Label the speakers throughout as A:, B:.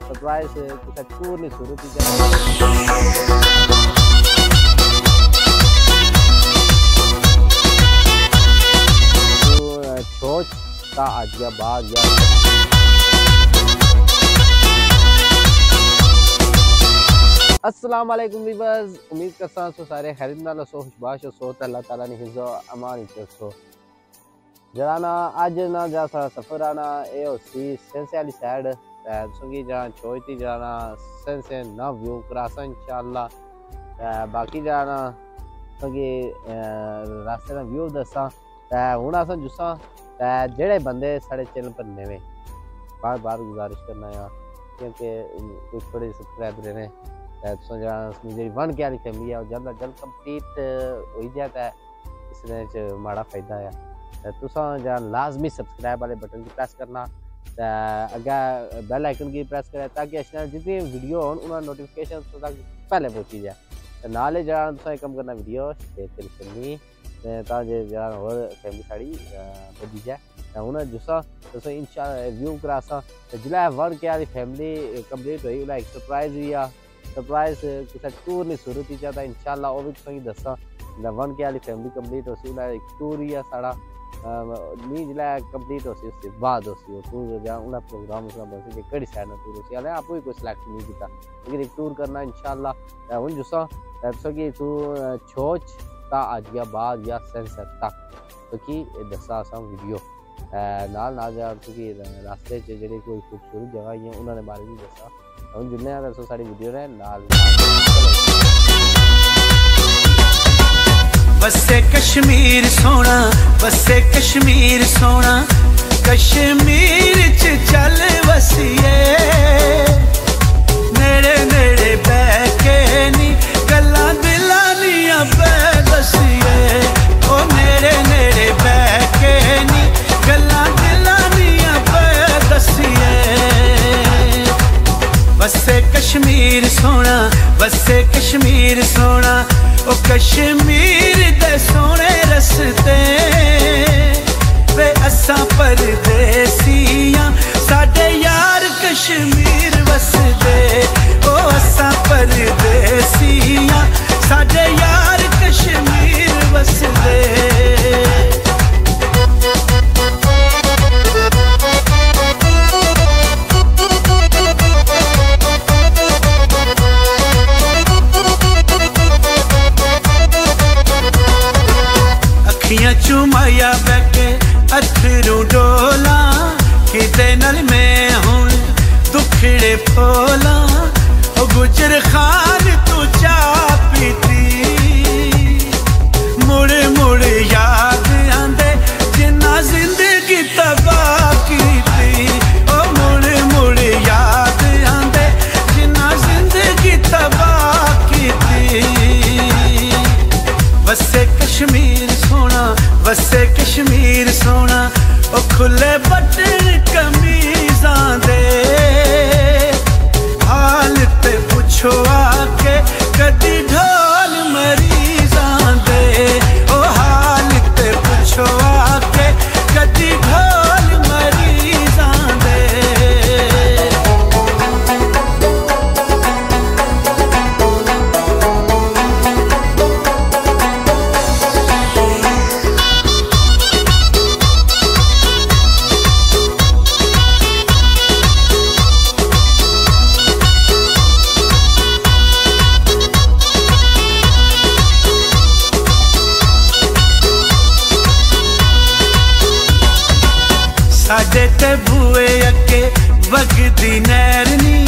A: Surprise किसी tour नहीं शुरू की छोच का आजिया बाद या अस्सलाम वालेकुम वीवर्स, उम्मीद करता हूँ सारे खैरियत नाल सो खुशबाश सो अल्लाह ताला ने हिफ्ज़ अमान सो जरा अज ना जा सारा सफर आना ए होसी सेंसे वाली साइड संगी जहाँ छोटी जाना सेंसे ना व्यू करासा इंशाअल्लाह बाकी जाना संगी रास्ते का व्यू दसा हूँ अस जुसा जेड़े बंदे साढ़े चैनल पर नवे बार बार गुजारिश करना यार क्योंकि कुछ थोड़े सब्सक्राइबर ने जी 1K वाली फैमिली है जल्द अज जल्द कंप्लीट हो जाता है इसने माड़ा फायदा है तुसा जहाँ लाजमी सब्सक्राइब वाले बटन की प्रेस करना अगर बेल आइकन की प्रेस करें ताकि अच्छे जितनी वीडियो हो उन्होंने नोटिफिकेशन तक पहले पहुँची जाए नाले जहाँ तुसा कम करना वीडियो शेयर करी करनी ताकि जहाँ होर फैमिली साड़ी बढ़ी जाए हूँ जुसा तुस इंशाअल्लाह व्यू करासा जिला 1K वाली फैमिली कंप्लीट हुई उन्हें एक सरप्राइज भी आ सरप्राइज किसी टूर नहीं शुरू की जाता इंशाअल्लाह वो भी तुसेंगी दसा 1K वाली फैमिली कंप्लीट होसी उन्हें एक टूर ही साड़ा नहीं जिला कंप्लीट होसी उसके बाद होसी वो टूर जहाँ उन्हें प्रोग्राम उसका बन सके कड़ी साइड टूर होसी हाले आप कोई सिलेक्ट नहीं किया लेकिन एक टूर करना इंशाअल्लाह हूँ जुसा कि तू छोच का आजिया बाद या सनसेट तक तो कि दसा असा वीडियो नाल नाल कि रास्ते जी कोई खूबसूरत जगह ही उन्होंने बारे भी दसा हम जुड़ने दसो साड़ी वीडियो ने नाल
B: बसे कश्मीर सोना बसे कश्मीर सोना कश्मीर च चल वसिए नेड़े नेड़े बैके नी गल्ला दिला दियां पै दसिए ओ नेड़े नेड़े बैके नी गल्ला दिला दियां पै दसिए बसे कश्मीर सोना बसे कश्मीर सोना ओ कश्मीर दे सोने रस्ते वे असा परदेसियां साडे यार कश्मीर वसदे ओ असा परदेसियां साडे यार कश्मीर वसदे चुमाया बैके अथरू डोला किते नल में हुण दुखड़े फोला ओ गुजर खान तू चा पीती मुड़ मुड़ याद आंदे जिन्ना जिंदगी तबाह कीती ओ मुड़ मुड़ याद आंदे जिन्ना जिंदगी तबाह कीती बसे कश्मीर सोना बसे कश्मीर सोना ओ खुले बटन कमीज़ां दे हाल ते पुछो आके कदी ढोल मरीज़ां दे ओ हाल ते पुछो आके कदी ढोल मरीज़ां दे साडे ते बुए अगे वगदी नैरनी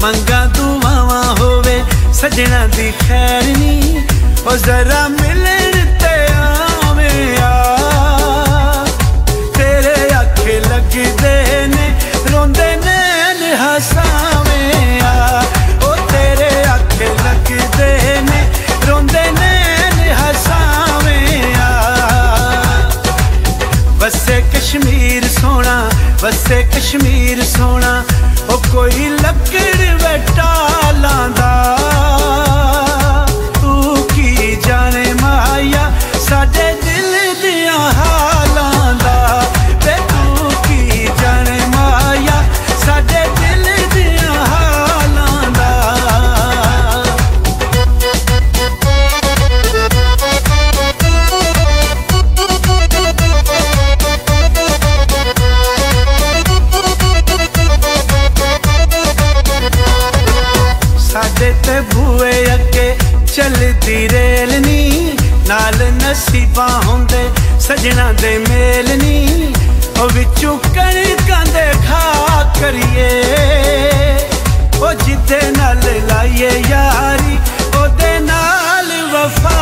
B: मंगा दुआवां होवे सजना दी खैरनी ओ जरा मिलन ते आवे आ तेरे आखे लगदे ने रोंदे नैन हसावे आ ओ तेरे आखे लगदे ने रोंदे नैन हसावे आ बसे कश्मीर सोना बसे कश्मीर सोना ओ कोई लकड़ वेटा लांदा तू की जाने माया साडे दिल दियां हालां दा वे तू की जाने माया साडे दिल दियां चलदी रेल नी नाल नसीबां होंदे सजना दे मेल नी ओ विचों कणकां दे खा करिए ओ जिदे नाल लाइए यारी ओदे नाल वफा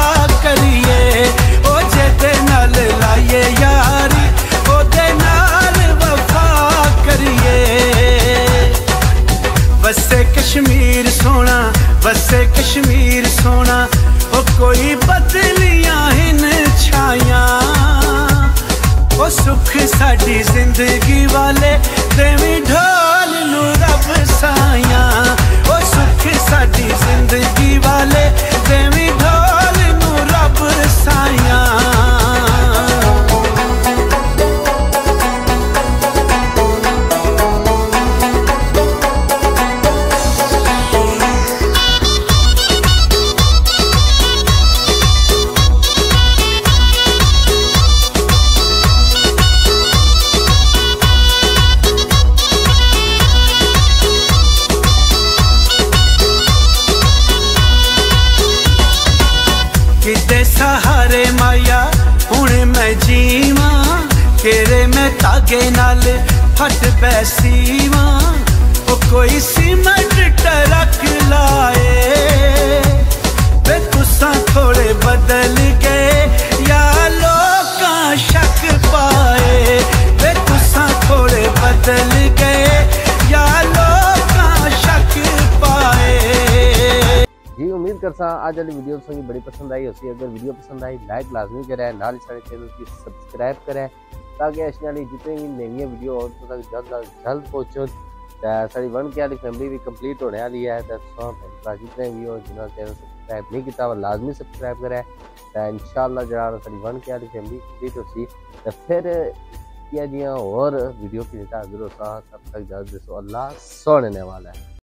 B: करिए ओ जिदे नाल लाइए यारी ओदे नाल वफा करिए वसे कश्मीर सोना वसे कश्मीर सोना ओ कोई बदलियां हिन छाया ओ सुख साडी जिंदगी वाले देवी ढोल नू रब साया ओ सुख साडी जिंदगी वाले देवी ढोल नू रब साया किते सहारे माया हुण मैं जीवा केरे मैं तागे नाल फट बैसीवा ओ कोई सीमेंट ट्रक लाए वे तुसां थोड़े बदल गए या लोकां शक पाए वे तुसां थोड़े बदल गए या लोकां शक पाए।
A: जी उम्मीद करसा आज वाली वीडियो तुसें बड़ी पसंद आई होसी। अगर वीडियो पसंद आई लाइक लाजमी करें नाल सारे चैनल की सब्सक्राइब करें ताकि ऐसी वाली जितनी भी नई वीडियो और तो तक जल्द पहुँचो। सारी वन के वाली फैमिली भी कंप्लीट होने वाली है तो जितने भी हो जिन्होंने चैनल सब्सक्राइब नहीं किया वो लाजमी सब्सक्राइब करें तो इंशाअल्लाह जरा सारी वन के वाली फैमिली कंप्लीट होसी तो फिर किया जियां और वीडियो की हाजिर होता तब तक जल्द अल्लाह सोने वाला है।